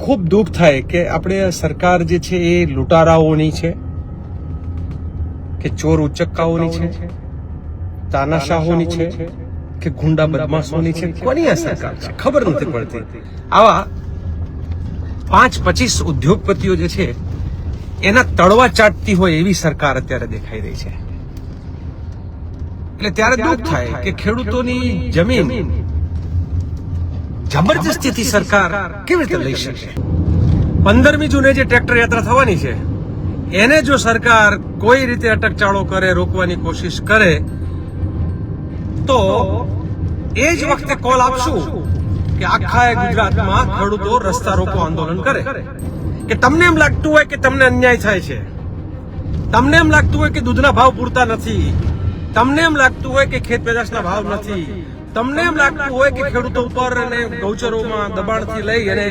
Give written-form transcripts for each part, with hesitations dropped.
ખૂબ દુઃખ થાય કે આપણે સરકાર જે છે એ લૂંટારાઓની છે કે ચોર ઉચક્કાઓની છે, તાનાશાહોની છે કે ગુંડા બદમાશોની છે, કોની આ સરકાર છે ખબર નથી પડતી. આવા 5-25 ઉદ્યોગપતિઓ જે છે એના તળવા ચાટતી હોય એવી સરકાર અત્યારે દેખાઈ રહી છે. એટલે ત્યારે દુઃખ થાય કે ખેડૂતોની જમીન જબરજસ્તીથી સરકાર કેવી રીતે લઈ શકે. 15મી જૂને જે ટ્રેક્ટર યાત્રા થવાની છે એને જો સરકાર કોઈ રીતે અટકચાળો કરે, રોકવાની કોશિશ કરે તો એ જ વખતે કોલ આપશું કે આખા ગુજરાતમાં ખેડૂતો રસ્તા રોકો આંદોલન કરે. કે તમને એમ લાગતું હોય કે તમને અન્યાય થાય છે, તમને એમ લાગતું હોય કે દૂધના ભાવ પૂરતા નથી, તમને એમ લાગતું હોય કે ખેત પેદાશના ભાવ નથી, તમને એમ લાગતું હોય કે ખેડૂતો ઉપર અને ગૌચરોમાં દબાણથી લઈ અને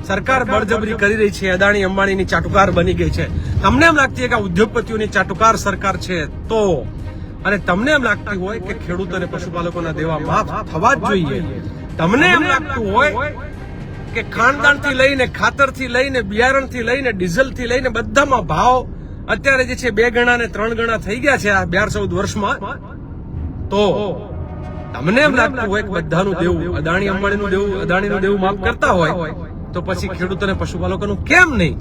સરકાર બળજબરી કરી રહી છે, અદાણી અંબાણીની ચાટુકાર બની ગઈ છે, તમને એમ લાગતી હોય કે આ ઉદ્યોગપતિઓની ચાટુકાર સરકાર છે તો, અને તમને એમ લાગતું હોય કે ખેડૂતો અને પશુપાલકોના દેવા માફ થવા જ જોઈએ, તમને એમ લાગતું હોય કે ખાણદાણથી લઈને ખાતરથી લઈને બિયારણથી લઈને ડીઝલથી લઈને બધામાં ભાવ અત્યારે જે છે 2 ગણા ને 3 ગણા થઈ ગયા છે આ 12-14 વર્ષમાં, તો તમને એમ લાગતું હોય કે બધાનું દેવું અદાણી અંબાણીનું દેવું માફ કરતા હોય તો પછી ખેડૂતો અને પશુપાલકોનું કેમ નહીં?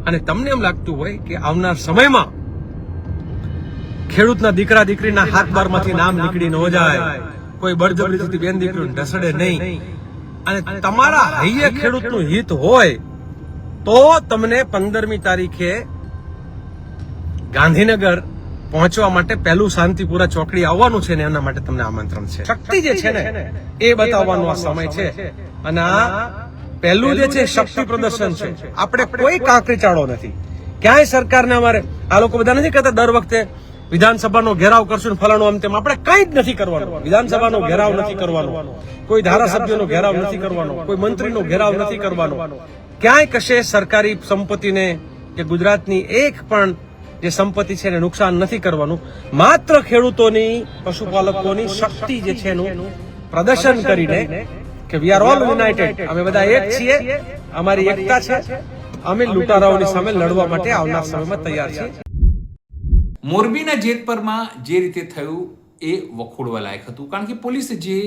અને તમને એમ લાગતું હોય કે આવનાર સમયમાં ખેડૂતના દીકરા દીકરીના હાથ બારમાંથી નામ નીકળી ન જાય, કોઈ બળજબરીથી બેન દીકરીને ઢસડે નહીં, અને તમારા હૈયે ખેડૂતનું હિત હોય તો તમને 15મી તારીખે ગાંધીનગર પહોંચવા માટે પહેલું શાંતિપુરા ચોકડી આવવાનું છે ને એના માટે તમને આમંત્રણ છે. શક્તિ જે છે ને એ બતાવવાનો આ સમય છે, અને આ પહેલું જે છે શક્તિ પ્રદર્શન છે. આપણે કોઈ કાંકરી ચાળો નથી ક્યાંય સરકારને. અમારે આ લોકો બધા નથી કહેતા દર વખતે વિધાનસભાનો ઘેરાવ કરશું ફલાણું આમ તેમ, આપણે કઈ જ નથી કરવાનું. વિધાનસભાનો ઘેરાવ નથી કરવાનો, કોઈ ધારાસભ્યનો ઘેરાવ નથી કરવાનો, કોઈ મંત્રીનો ઘેરાવ નથી કરવાનો, ક્યાંય કશે સરકારી સંપત્તિને કે ગુજરાતની એક પણ જે સંપત્તિ છે એને નુકસાન નથી કરવાનું. માત્ર ખેડૂતોની પશુપાલકોની શક્તિ જે છે એનું પ્રદર્શન કરીને કે વી આર ઓલ યુનાઇટેડ, અમે બધા એક છીએ, અમારી એકતા છે, અમે લૂંટારાઓની સામે લડવા માટે આવનાર સમયમાં તૈયાર છીએ. મોરબીના જેતપરમાં જે રીતે થયું એ વખોડવા લાયક હતું, કારણ કે પોલીસે જે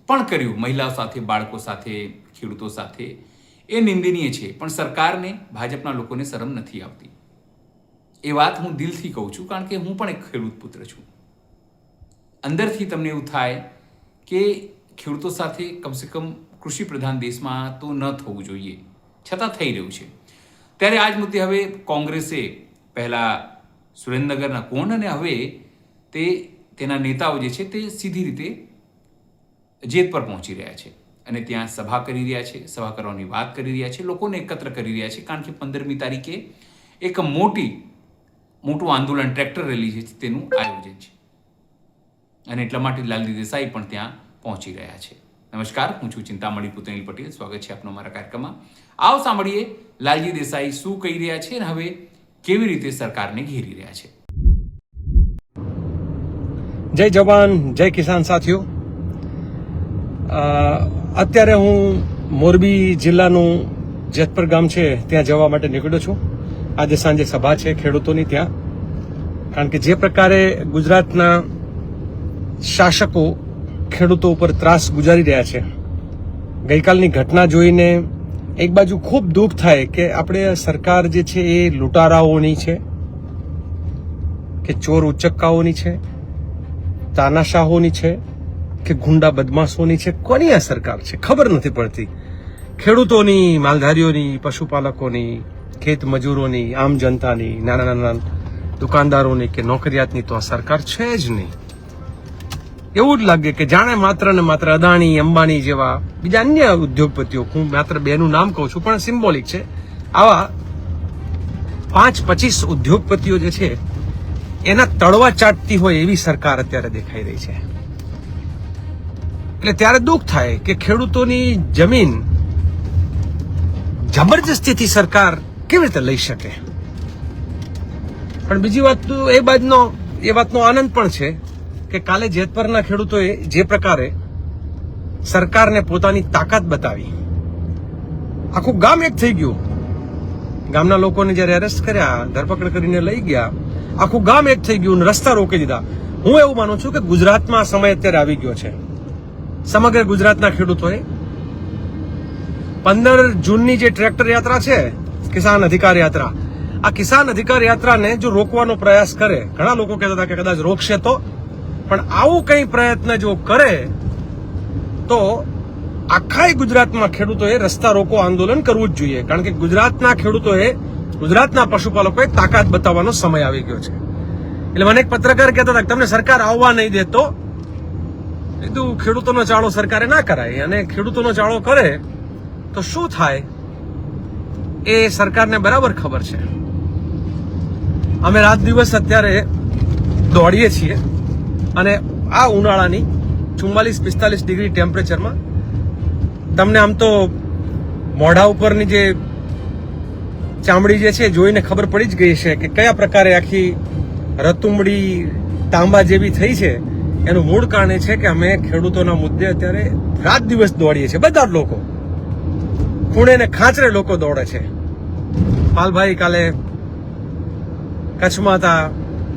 પણ કર્યું મહિલાઓ સાથે, બાળકો સાથે, ખેડૂતો સાથે, એ નિંદનીય છે. પણ સરકારને, ભાજપના લોકોને શરમ નથી આવતી. એ વાત હું દિલથી કહું છું, કારણ કે હું પણ એક ખેડૂત પુત્ર છું. અંદરથી તમને એવું થાય કે ખેડૂતો સાથે કમસે કમ કૃષિ પ્રધાન દેશમાં તો ન થવું જોઈએ, છતાં થઈ રહ્યું છે. ત્યારે આજ મુદ્દે હવે કોંગ્રેસે પહેલા સુરેન્દ્રનગરના કોણ અને હવે તેના નેતાઓ જે છે તે સીધી રીતે જેતપર પહોંચી રહ્યા છે અને ત્યાં સભા કરી રહ્યા છે, સભા કરવાની વાત કરી રહ્યા છે, લોકોને એકત્ર કરી રહ્યા છે, કારણ કે 15મી તારીખે એક મોટું આંદોલન, ટ્રેક્ટર રેલી છે તેનું આયોજન છે, અને એટલા માટે લાલજી દેસાઈ પણ ત્યાં પહોંચી રહ્યા છે. નમસ્કાર, હું છું ચિંતામણી પુતેલ પટેલ, સ્વાગત છે આપનો મારા કાર્યક્રમમાં. આવો સાંભળીએ લાલજી દેસાઈ શું કહી રહ્યા છે અને હવે કેવી રીતે સરકારને ઘેરી રહ્યા છે. જય જવાન, જય કિસાન સાથીઓ. અત્યારે હું મોરબી જિલ્લાનું જેતપર ગામ છે ત્યાં જવા માટે નીકળ્યો છું. આજે સાંજે સભા છે ખેડૂતોની ત્યાં, કારણ કે જે પ્રકારે ગુજરાતના શાસકો ખેડૂતો ઉપર ત્રાસ ગુજારી રહ્યા છે, ગઈકાલની ઘટના જોઈને એક બાજુ ખૂબ દુઃખ થાય કે આપણે સરકાર જે છે એ લૂંટારાઓની છે કે ચોર ઉચક્કાઓની છે, તાનાશાહોની છે કે ગુંડા બદમાશોની છે, કોની આ સરકાર છે ખબર નથી પડતી. ખેડૂતોની, માલધારીઓની, પશુપાલકોની, ખેત મજૂરોની, આમ જનતાની, નાના દુકાનદારોની કે નોકરિયાતની તો આ સરકાર છે જ નહીં. એવું જ લાગે કે જાણે માત્ર ને માત્ર અદાણી અંબાણી જેવા બીજા અન્ય ઉદ્યોગપતિઓ, હું માત્ર 2નું નામ કહું છું પણ સિમ્બોલિક છે, આવા 5-25 ઉદ્યોગપતિઓ જે છે એના તળવા ચાટતી હોય એવી સરકાર અત્યારે દેખાઈ રહી છે. એટલે ત્યારે દુઃખ થાય કે ખેડૂતોની જમીન જબરજસ્તીથી સરકાર કેવી રીતે લઈ શકે. પણ બીજી વાત એ વાતનો આનંદ પણ છે કે કાલે જેતપરના ખેડૂતોએ જે પ્રકારે સરકારને પોતાની તાકાત બતાવી, આખું ગામ એક થઈ ગયું. ગામના લોકોને જયારે અરેસ્ટ કર્યા, ધરપકડ કરીને લઈ ગયા, આખું ગામ એક થઈ ગયું, રસ્તા રોકી દીધા. હું એવું માનું છું કે ગુજરાતમાં આ સમય અત્યારે આવી ગયો છે. સમગ્ર ગુજરાતના ખેડૂતોએ 15 જૂનની જે ટ્રેક્ટર યાત્રા છે, કિસાન અધિકાર યાત્રા, આ કિસાન અધિકાર યાત્રાને જો રોકવાનો પ્રયાસ કરે, ઘણા લોકો કહેતા હતા કે કદાચ રોકશે તો, પણ આવું કઈ પ્રયત્ન જો કરે તો આખા ગુજરાતમાં ખેડૂતોએ રસ્તા રોકો આંદોલન કરવું જ જોઈએ. કારણ કે ગુજરાતના ખેડૂતોએ, ગુજરાતના પશુપાલકોએ તાકાત બતાવવાનો સમય આવી ગયો છે. એટલે મને એક પત્રકાર કહેતા હતા કે તમને સરકાર આવવા નહીં દે તો કીધું ખેડૂતોનો ચાળો સરકારે ના કરાય, અને ખેડૂતોનો ચાળો કરે તો શું થાય એ સરકારને બરાબર ખબર છે. અમે રાત દિવસ અત્યારે દોડીએ છીએ અને આ ઉનાળાની 44-45 ડિગ્રી ટેમ્પરેચરમાં તમને આમ તો મોઢા ઉપરની જે ચામડી જે છે જોઈને ખબર પડી જ ગઈ છે કે કયા પ્રકારે આખી રતુંબડી તાંબા જેવી થઈ છે. એનું મૂળ કારણ એ છે કે અમે ખેડૂતોના મુદ્દે અત્યારે રાત દિવસ દોડીએ છીએ. બધા જ લોકો, ખૂણે ને ખાંચરે લોકો દોડે છે. પાલભાઈ કાલે કચ્છમાં હતા,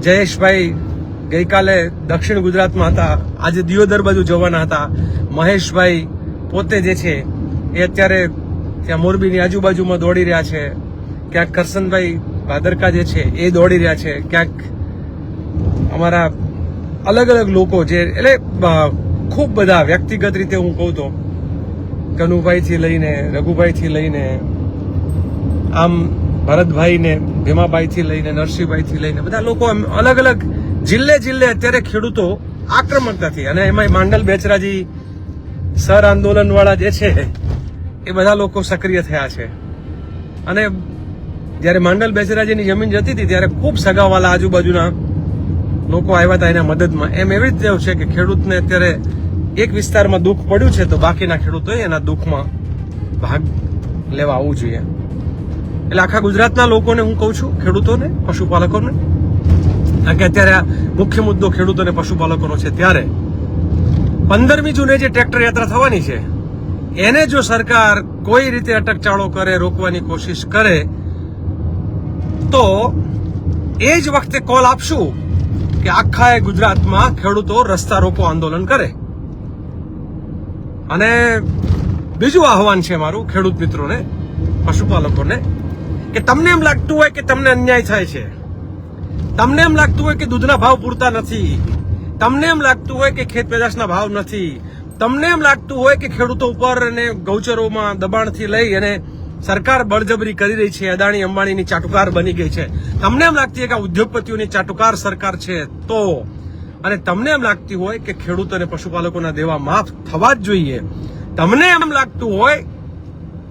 જયેશભાઈ ગઈકાલે દક્ષિણ ગુજરાતમાં હતા, આજે દિયોદર બાજુ જવાના હતા, મહેશભાઈ પોતે જે છે એ અત્યારે ત્યાં મોરબીની આજુબાજુમાં દોડી રહ્યા છે, ક્યાંક કરસનભાઈ ભાદરકા જે છે એ દોડી રહ્યા છે, ક્યાંક અમારા અલગ અલગ લોકો જે, એટલે ખૂબ બધા વ્યક્તિગત રીતે હું કહું તો કનુભાઈ થી લઈને રઘુભાઈ થી લઈને આમ ભરતભાઈ ને ભીમાભાઈ થી લઈને નરસિંહભાઈ થી લઈને બધા લોકો અલગ અલગ જિલ્લે અત્યારે ખેડૂતો આક્રમકતાથી, અને એમાં માંડલ બેચરાજી સર આંદોલન વાળા જે છે એ બધા લોકો સક્રિય થયા છે. અને જયારે માંડલ બેચરાજીની જમીન જતી હતી ત્યારે ખૂબ સગાવાલા આજુબાજુના લોકો આવ્યા હતા એના મદદમાં. એમ એવી રીતે છે કે ખેડૂતને અત્યારે એક વિસ્તારમાં દુઃખ પડ્યું છે તો બાકીના ખેડૂતોએ એના દુઃખમાં ભાગ લેવા આવવું જોઈએ. એટલે આખા ગુજરાતના લોકોને હું કહું છું, ખેડૂતોને, પશુપાલકોને, કારણ કે અત્યારે આ મુખ્ય મુદ્દો ખેડૂતો અને પશુપાલકોનો છે, ત્યારે 15મી જૂને જે ટ્રેક્ટર યાત્રા થવાની છે એને જો સરકાર કોઈ રીતે અટકચાળો કરે, રોકવાની કોશિશ કરે તો એ જ વખતે કોલ આપશું કે આખા ગુજરાતમાં ખેડૂતો રસ્તા રોકો આંદોલન કરે. અને બીજું આહવાન છે મારું ખેડૂત મિત્રોને, પશુપાલકોને, કે તમને એમ લાગતું હોય કે તમને અન્યાય થાય છે, તમને એમ લાગતું હોય કે દૂધના ભાવ પૂરતા નથી, તમને એમ લાગતું હોય કે ખેત પેદાશના ભાવ નથી, તમને એમ લાગતું હોય કે ખેડૂતો ઉપર અને ગૌચરોમાં દબાણથી લઈ અને સરકાર બળજબરી કરી રહી છે, અદાણી અંબાણીની ચાટુકાર બની ગઈ છે, તમને એમ લાગતી હોય કે ઉદ્યોગપતિઓની ચાટુકાર સરકાર છે તો, અને તમને એમ લાગતી હોય કે ખેડૂતો અને પશુપાલકોના દેવા માફ થવા જ જોઈએ, તમને એમ લાગતું હોય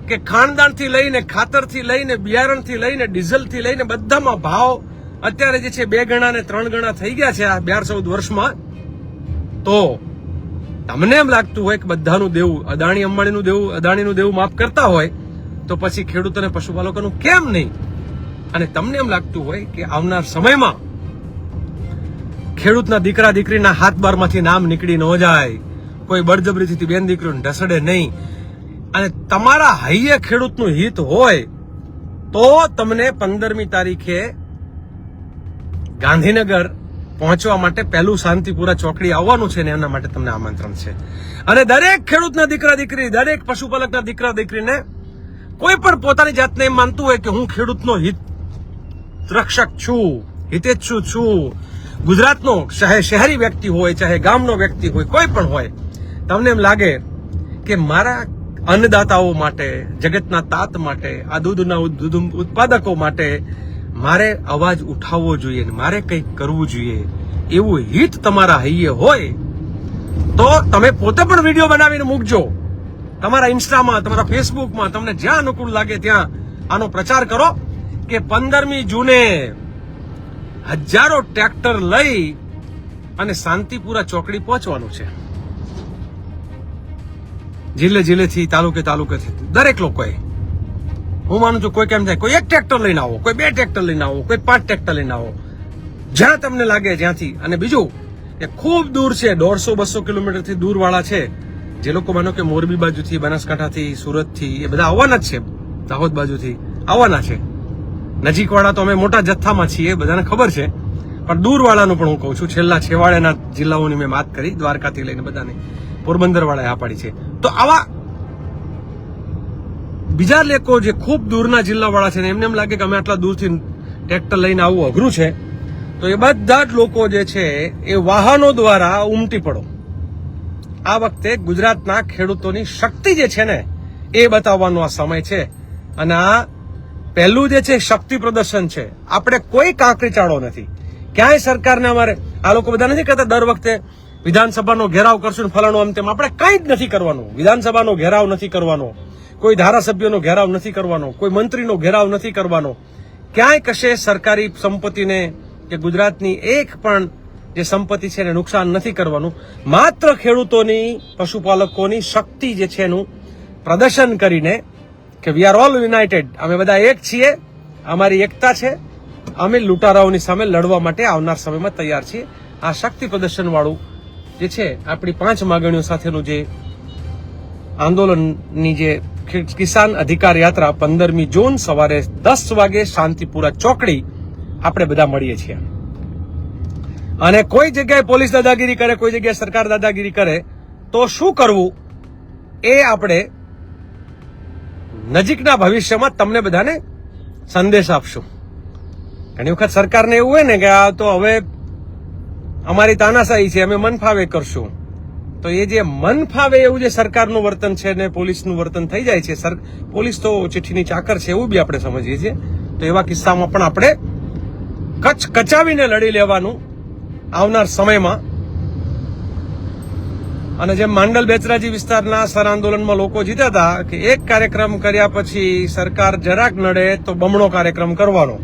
કે ખાણદાણથી લઈને, ખાતરથી લઈને, બિયારણથી લઈને, ડીઝલથી લઈને બધામાં ભાવ અત્યારે જે છે 2 ગણા ને 3 ગણા થઈ ગયા છે આ 12-14 વર્ષમાં, તો તમને એમ લાગતું હોય કે બધાનું દેવું, અદાણી અંબાણીનું દેવું, અદાણીનું દેવું માફ કરતા હોય તો પછી ખેડૂતો અને પશુપાલકોનું કેમ નહીં? અને તમને એમ લાગતું હોય કે આવનાર સમયમાં ખેડૂતના દીકરા દીકરીના હાથ બારમાંથી નામ નીકળી ન જાય, કોઈ બળજબરીથી બેન દીકરીઓને ઢસડે નહીં, અને તમારા હૈયે ખેડૂતનું હિત હોય તો તમને 15મી તારીખે ગાંધીનગર પહોંચવા માટે પહેલું શાંતિપુરા ચોકડી આવવાનું છે ને એના માટે તમને આમંત્રણ છે. અને દરેક ખેડૂતના દીકરા દીકરી, દરેક પશુપાલકના દીકરા દીકરીને કોઈ પણ પોતાની જાતને એમ માનતું હોય કે હું ખેડૂતનો હિત રક્ષક છું, હિતેચ્છુ છું, ગુજરાતનો શહેરી વ્યક્તિ હોય, ચાહે ગામનો વ્યક્તિ હોય, કોઈ પણ હોય, તમને એમ લાગે કે મારા અન્નદાતાઓ માટે, જગતના તાત માટે, આ દૂધના ઉત્પાદકો માટે મારે અવાજ ઉઠાવવો જોઈએ, મારે કંઈક કરવું જોઈએ, એવું હિત તમારા હૈયે હોય તો તમે પોતે પણ વિડીયો બનાવીને મૂકજો તમારા ઇન્સ્ટામાં, તમારા ફેસબુકમાં, તમને જ્યાં અનુકૂળ લાગે ત્યાં આનો પ્રચાર કરો કે 15મી જૂને હજારો ટ્રેક્ટર લઈ અને શાંતિપુરા ચોકડી પહોંચવાનું છે. જિલ્લેથી, તાલુકેથી દરેક લોકોએ, હું માનું છું કોઈ કેમ થાય, કોઈ 1 ટ્રેક્ટર લઈને આવો, કોઈ 2 ટ્રેક્ટર લઈને આવો, કોઈ 5 ટ્રેક્ટર લઈને આવો, જ્યાં તમને લાગે જ્યાંથી. અને બીજું એ ખૂબ દૂર છે, 150-200 કિલોમીટરથી દૂર વાળા છે જે લોકો માનો કે મોરબી બાજુથી, બનાસકાંઠાથી, સુરતથી એ બધા આવવાના જ છે, દાહોદ બાજુથી આવવાના છે. નજીકવાળા તો અમે મોટા જથ્થામાં છીએ, બધાને ખબર છે, પણ દૂરવાળાનું પણ હું કહું છું. છેલ્લા છેવાડેના જિલ્લાઓની મેં વાત કરી, દ્વારકાથી લઈને બધાને, પોરબંદર વાળાએ આ પાડી છે. તો આવા બીજા લોકો જે ખૂબ દૂરના જિલ્લાવાળા છે ને એમને એમ લાગે કે અમે આટલા દૂરથી ટ્રેક્ટર લઈને આવવું અઘરું છે, તો એ બધા જ લોકો જે છે એ વાહનો દ્વારા ઉમટી પડો. આ વખતે ગુજરાતના ખેડૂતોની શક્તિ જે છે ને એ બતાવવાનો આ સમય છે. અને આ પહેલું જે છે શક્તિ પ્રદર્શન છે. આપણે કોઈ કાંકરી ચાળો નથી. ક્યાંય સરકારને અમારે આ લોકો બધા નથી કહેતા દર વખતે વિધાનસભાનો ઘેરાવ કરશું ને ફલાણું આમ તેમ. આપણે કંઈ જ નથી કરવાનું. વિધાનસભાનો ઘેરાવ નથી કરવાનો, કોઈ ધારાસભ્યનો ઘેરાવ નથી કરવાનો, કોઈ મંત્રીનો ઘેરાવ નથી કરવાનો. ક્યાંય કશે સરકારી સંપત્તિને કે ગુજરાતની એક પણ જે સંપત્તિ છે એને નુકસાન નથી કરવાનું. માત્ર ખેડૂતોની, પશુપાલકોની શક્તિ જે છે એનું પ્રદર્શન કરીને કે વી આર ઓલ યુનાઇટેડ, અમે બધા એક છીએ, અમારી એકતા છે, અમે લૂંટારાઓની સામે લડવા માટે આવનાર સમયમાં તૈયાર છીએ. આ શક્તિ પ્રદર્શન વાળું જે છે આપણી 5 માંગણીઓ સાથેનું જે આંદોલનની જે કિસાન અધિકાર યાત્રા 15મી જૂન સવારે 10 વાગે શાંતિપુરા ચોકડી આપણે બધા મળીએ છીએ. અને કોઈ જગ્યાએ પોલીસ દાદાગીરી કરે, કોઈ જગ્યાએ સરકાર દાદાગીરી કરે તો શું કરવું એ આપણે નજીકના ભવિષ્યમાં તમને બધાને સંદેશ આપશું. ઘણી વખત સરકારને એવું હોય ને કે આ તો હવે અમારી તાનાશાહી છે, અમે મન ફાવે કરશું. તો એ જે મન ફાવે એવું જે સરકારનું વર્તન છે ને પોલીસનું વર્તન થઈ જાય છે, પોલીસ તો ચિઠ્ઠીની ચાકર છે એવું બી આપણે સમજીએ છીએ. તો એવા કિસ્સામાં પણ આપણે કચાવીને લડી લેવાનું આવનાર સમયમાં. અને જેમ માંડલ બેચરાજી વિસ્તારના સર આંદોલનમાં લોકો જીત્યા હતા કે એક કાર્યક્રમ કર્યા પછી સરકાર જરાક નડે તો બમણો કાર્યક્રમ કરવાનો.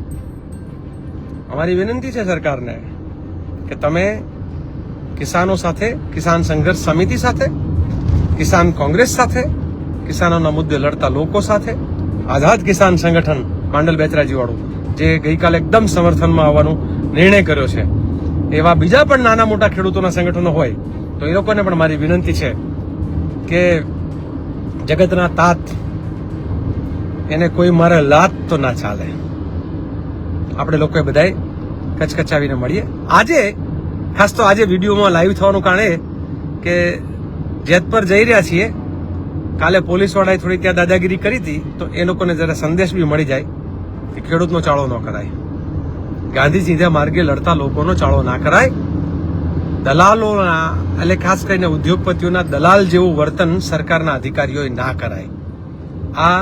અમારી વિનંતી છે સરકારને કે તમે કિસાનો સાથે, કિસાન સંઘર્ષ સમિતિ સાથે, કિસાન કોંગ્રેસ સાથે, કિસાનોના મુદ્દે લડતા લોકો સાથે, આઝાદ કિસાન સંગઠન માંડલ બેચરાજી વાળું જે ગઈકાલે એકદમ સમર્થનમાં આવવાનો નિર્ણય કર્યો છે, એવા બીજા પણ નાના મોટા ખેડૂતોના સંગઠનો હોય તો એ લોકોને પણ મારી વિનંતી છે કે જગતના તાત એને કોઈ મારે લાત તો ના ચાલે. આપણે લોકોએ બધાએ કચકચાવીને મળીએ. આજે ખાસ તો આજે વિડીયોમાં લાઈવ થવાનું કારણ કે જેતપર જઈ રહ્યા છીએ. કાલે પોલીસવાળાએ થોડી ત્યાં દાદાગીરી કરી હતી તો એ લોકોને જરા સંદેશ બી મળી જાય કે ખેડૂતનો ચાળો ન કરાય, ગાંધીજીના માર્ગે લડતા લોકોનો ચાળો ના કરાય, દલાલોના એટલે ખાસ કરીને ઉદ્યોગપતિઓના દલાલ જેવું વર્તન સરકારના અધિકારીઓએ ના કરાય. આ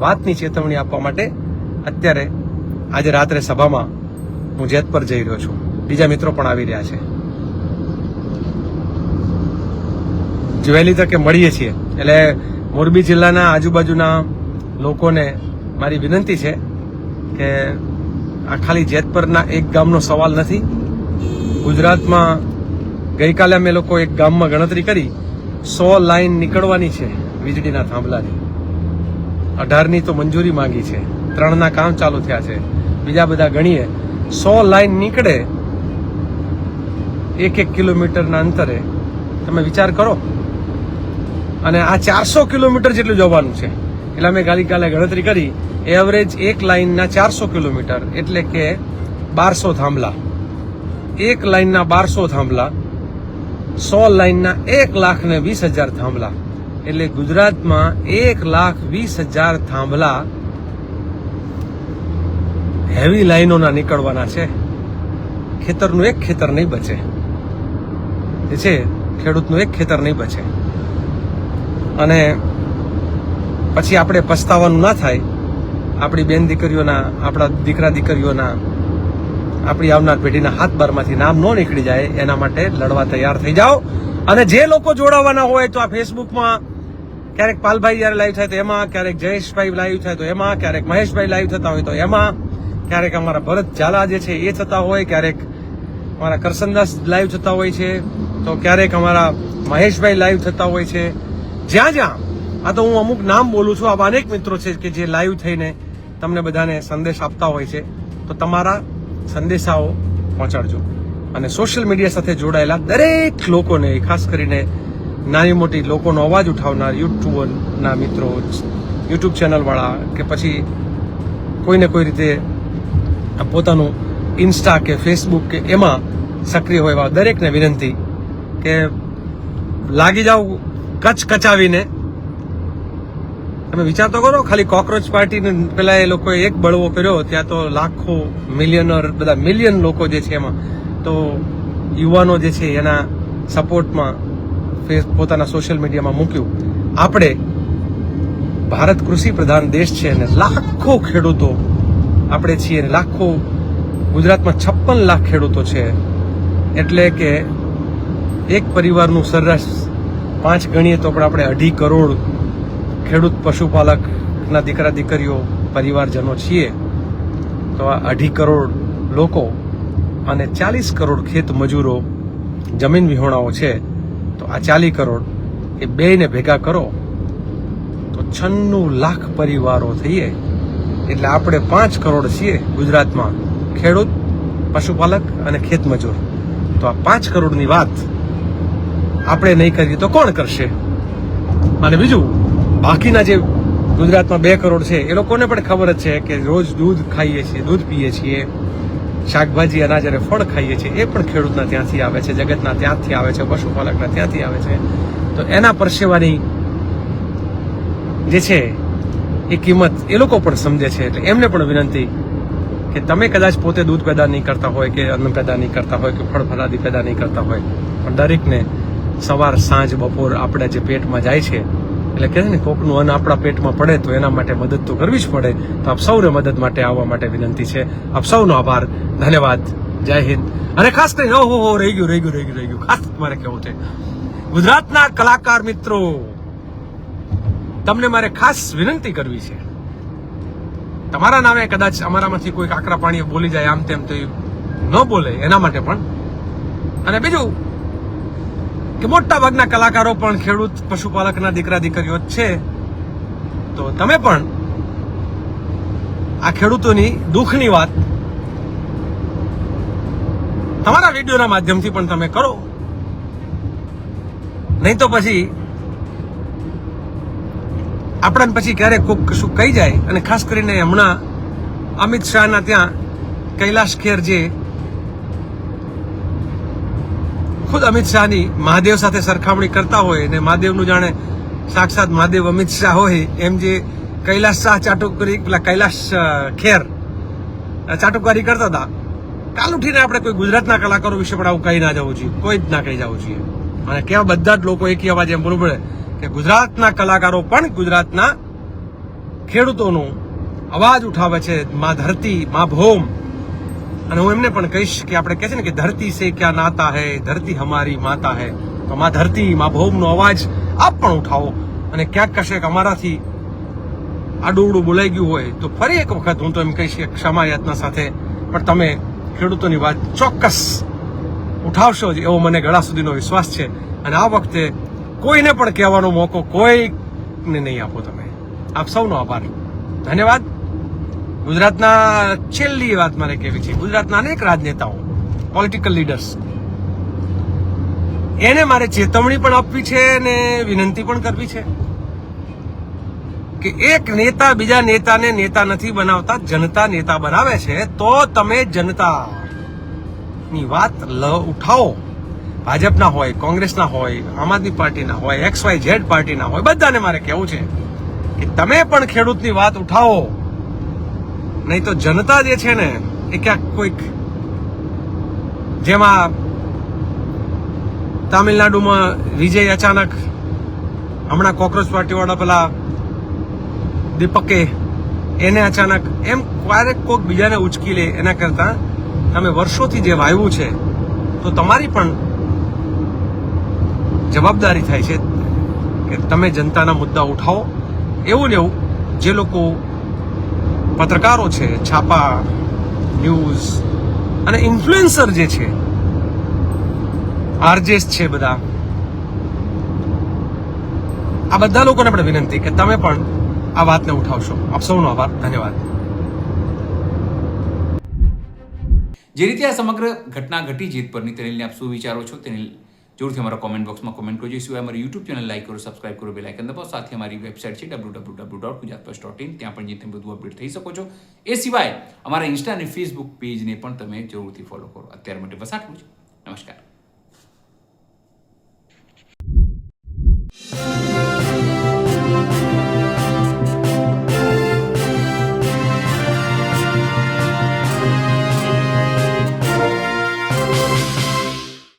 વાતની ચેતવણી આપવા માટે અત્યારે આજે રાત્રે સભામાં હું જેતપર જઈ રહ્યો છું. બીજા મિત્રો પણ આવી રહ્યા છે. વહેલી તકે મળીએ છીએ. એટલે મોરબી જિલ્લાના આજુબાજુના લોકોને મારી વિનંતી છે કે આ ખાલી જેતપરના એક ગામનો સવાલ નથી. ગુજરાતમાં ગઈકાલે અમે લોકો એક ગામમાં ગણતરી કરી 100 લાઈન નીકળવાની છે વીજળીના થાંભલાની. 18ની તો મંજૂરી માંગી છે, 3ના કામ ચાલુ થયા છે, બીજા બધા ગણીએ 100 લાઈન નીકળે 1 કિલોમીટરના અંતરે. તમે વિચાર કરો. અને આ 400 કિલોમીટર જેટલું જવાનું છે. એટલે અમે ગઈકાલે ગણતરી કરી, એવરેજ એક લાઈનના 400 કિલોમીટર એટલે કે 1200 થાંભલા. એક લાઈનના 1200 થાંભલા, 100 લાઈનના 1,20,000 થાંભલા. એટલે ગુજરાતમાં 1,20,000 થાંભલા હેવી લાઈનોના નીકળવાના છે. ખેતરનું એક ખેતર નહીં બચે. જે છે ખેડૂતનું એક ખેતર નહીં બચે. અને પછી આપણે પસ્તાવાનું ના થાય. આપણી બેન દીકરીઓના, આપણા દીકરા દીકરીઓના, આપણી આવનાર પેઢીના હાથ બારમાંથી નામ ન નીકળી જાય એના માટે લડવા તૈયાર થઈ જાઓ. અને જે લોકો જોડાવાના હોય તો આ ફેસબુકમાં ક્યારેક પાલભાઈ જયારે લાઈવ થાય તો એમાં, ક્યારેક જયેશભાઈ લાઈવ થાય તો એમાં, ક્યારેક મહેશભાઈ લાઈવ થતા હોય તો એમાં, ક્યારેક અમારા ભરત ઝાલા જે છે એ થતા હોય, ક્યારેક અમારા કરસનદાસ લાઈવ થતા હોય છે, તો ક્યારેક અમારા મહેશભાઈ લાઈવ થતા હોય છે. જ્યાં જ્યાં આ તો હું અમુક નામ બોલું છું, આવા અનેક મિત્રો છે કે જે લાઈવ થઈને તમને બધાને સંદેશ આપતા હોય છે. તો તમારા સંદેશાઓ પહોંચાડજો. અને સોશિયલ મીડિયા સાથે જોડાયેલા દરેક લોકોને, ખાસ કરીને નાની મોટી લોકોનો અવાજ ઉઠાવનાર યુટ્યુબરના મિત્રો, યુટ્યુબ ચેનલવાળા કે પછી કોઈને કોઈ રીતે પોતાનું ઇન્સ્ટા કે ફેસબુક કે એમાં સક્રિય હોય એવા દરેકને વિનંતી કે લાગી જાવ કચાવીને. તમે વિચાર તો કરો, ખાલી કોકરોચ પાર્ટીને પેલા એ લોકોએ એક બળવો કર્યો, ત્યાં તો લાખો મિલિયનર બધા મિલિયન લોકો જે છે એમાં તો યુવાનો જે છે એના સપોર્ટમાં પોતાના સોશિયલ મીડિયામાં મૂક્યું. આપણે ભારત કૃષિ પ્રધાન દેશ છે અને લાખો ખેડૂતો આપણે છીએ, લાખો ગુજરાતમાં 56 લાખ ખેડૂતો છે, એટલે કે એક પરિવારનું સરેરાશ 5 ગણીએ તો પણ આપણે 2.5 કરોડ ખેડૂત પશુપાલકના દીકરા દીકરીઓ પરિવારજનો છીએ. તો આ 2.5 કરોડ લોકો અને 40 કરોડ ખેત મજૂરો જમીન વિહોણાઓ છે. તો આ 40 કરોડ એ બેયને ભેગા કરો તો 96 લાખ પરિવારો થઈએ, એટલે આપણે 5 કરોડ છીએ ગુજરાતમાં ખેડૂત, પશુપાલક અને ખેત મજૂર. તો આ 5 કરોડની વાત આપણે નહીં કરીએ તો કોણ કરશે? અને બીજું, બાકીના જે ગુજરાતમાં 2 કરોડ છે એ લોકોને પણ ખબર જ છે કે રોજ દૂધ ખાઈએ છીએ, દૂધ પીએ છીએ, શાકભાજી અનાજ અને ફળ ખાઈએ છીએ, એ પણ ખેડૂતના ત્યાંથી આવે છે, જગતના ત્યાંથી આવે છે, પશુપાલકના ત્યાંથી આવે છે. તો એના પરસેવાની જે છે એ કિંમત એ લોકો પણ સમજે છે. એટલે એમને પણ વિનંતી કે તમે કદાચ પોતે દૂધ પેદા નહીં કરતા હોય કે અન્ન પેદા નહીં કરતા હોય કે ફળ ફળાદી પેદા નહીં કરતા હોય, પણ દરેકને સવાર સાંજ બપોર આપણે જે પેટમાં જાય છે, એટલે કહે છે ને કોકનું અન્ન આપણા પેટમાં પડે તો એના માટે મદદ તો કરવી જ પડે. તો આપ સૌને મદદ માટે આવવા માટે વિનંતી છે. આપ સૌનો આભાર, ધન્યવાદ, જય હિન્દ. અને ખાસ કરીને રહી ગયું ખાસ મારે કહેવું છે, ગુજરાતના કલાકાર મિત્રો, તમને મારે ખાસ વિનંતી કરવી છે. તમારા નામે કદાચ અમારામાંથી કોઈ કાકરા પાણી બોલી જાય આમ તેમ તો ન બોલે એના માટે પણ. અને બીજું કે મોટા ભાગના કલાકારો પણ ખેડૂત પશુપાલકના દીકરા દીકરીઓ જ છે. તો તમે પણ આ ખેડૂતોની દુઃખની વાત તમારા વિડીયોના માધ્યમથી પણ તમે કરો, નહીં તો પછી આપણને પછી ક્યારેક કોઈક કશું કહી જાય. અને ખાસ કરીને હમણાં અમિત શાહના ત્યાં કૈલાશ ખેર જે ખુદ અમિત શાહની મહાદેવ સાથે સરખામણી કરતા હોય ને મહાદેવનું જાણે સાક્ષાત મહાદેવ અમિત શાહ હોય એમ જે કૈલાશ શાહ ચાટુકારી પેલા કૈલાશ ખેર ચાટુકારી કરતા હતા, કાલ ઉઠીને આપણે કોઈ ગુજરાતના કલાકારો વિશે પણ આવું કહી ના જવું જોઈએ, કોઈ જ ના કહી જવું જોઈએ. અને કેવા બધા જ લોકો એકી અવાજ એમ બોલવું પડે કે ગુજરાતના કલાકારો પણ ગુજરાતના ખેડૂતોનો અવાજ ઉઠાવે છે, માં ધરતી, માં ભૂમ. અને હું એમને પણ કહીશ કે આપણે કહે છે ને કે ધરતી સે ક્યા નાતા હૈ, ધરતી હમારી માતા હૈ. તો માં ધરતી, માં ભૂમનો અવાજ આપ પણ ઉઠાવો. અને ક્યાંક કશેક અમારાથી આડું બોલાઈ ગયું હોય તો ફરી એક વખત હું તો એમ કહીશ કે ક્ષમા યાચના સાથે પણ તમે ખેડૂતોની વાત ચોક્કસ ઉઠાવશો જ એવો મને ગળા સુધીનો વિશ્વાસ છે. અને આ વખતે કોઈને પણ કહેવાનો મોકો કોઈને નહીં આપો તમે. આપ સૌનો આભાર, ધન્યવાદ. ગુજરાતના છેલ્લી વાત મારે કહેવી છે, ગુજરાતના અનેક રાજનેતાઓ, પોલિટિકલ લીડર્સ, એને મારે ચેતવણી પણ આપવી છે અને વિનંતી પણ કરવી છે કે એક નેતા બીજા નેતાને નેતા નથી બનાવતા, જનતા નેતા બનાવે છે. તો તમે જનતાની વાત ઉઠાવો. ભાજપના હોય, કોંગ્રેસના હોય, આમ આદમી પાર્ટીના હોય, XYZ પાર્ટીના હોય, બધાને મારે કહેવું છે કે તમે પણ ખેડૂતની વાત ઉઠાવો. નહીં તો જનતા જે છે ને એ ક્યાંક કોઈક જેમાં તામિલનાડુમાં વિજય અચાનક હમણાં કોકરોચ પાર્ટી વાળા પેલા દીપકે એને અચાનક એમ ક્યારેક કોઈક બીજાને ઉચકી લે એના કરતા તમે વર્ષોથી જે વાવ્યું છે તો તમારી પણ જવાબદારી થાય છે કે તમે જનતાના મુદ્દા ઉઠાવો. એવું ને એવું જે લોકો પત્રકારો છે, છાપા, ન્યૂઝ અને ઇન્ફ્લુએન્સર જે છે, આરજેસ છે, બધા આ બધા લોકોને પણ વિનંતી કે તમે પણ આ વાતને ઉઠાવશો. આપ સૌનો આભાર, ધન્યવાદ. જે રીતે આ સમગ્ર ઘટના ઘટી જીત પરની તેને લઈને આપ શું વિચારો છો તેને જરૂરથી અમારા કોમેન્ટ બોક્સમાં કોમેન્ટ કરજો. એ સિવાય અમારી યુટ્યુબ ચેનલ લાઈક કરો, સબસ્ક્રાઇબ કરો, બેલ આઇકન દબાવો. સાથે અમારી વેબસાઇટ છે www.gujaratpost.in, ત્યાં પણ જઈને તમે બધું અપડેટ થઈ શકો છો. એ સિવાય અમારા ઇન્સ્ટા અને ફેસબુક પેજને પણ તમે જરૂરથી ફોલો કરો. અત્યાર માટે બસ આટલું જ. નમસ્કાર.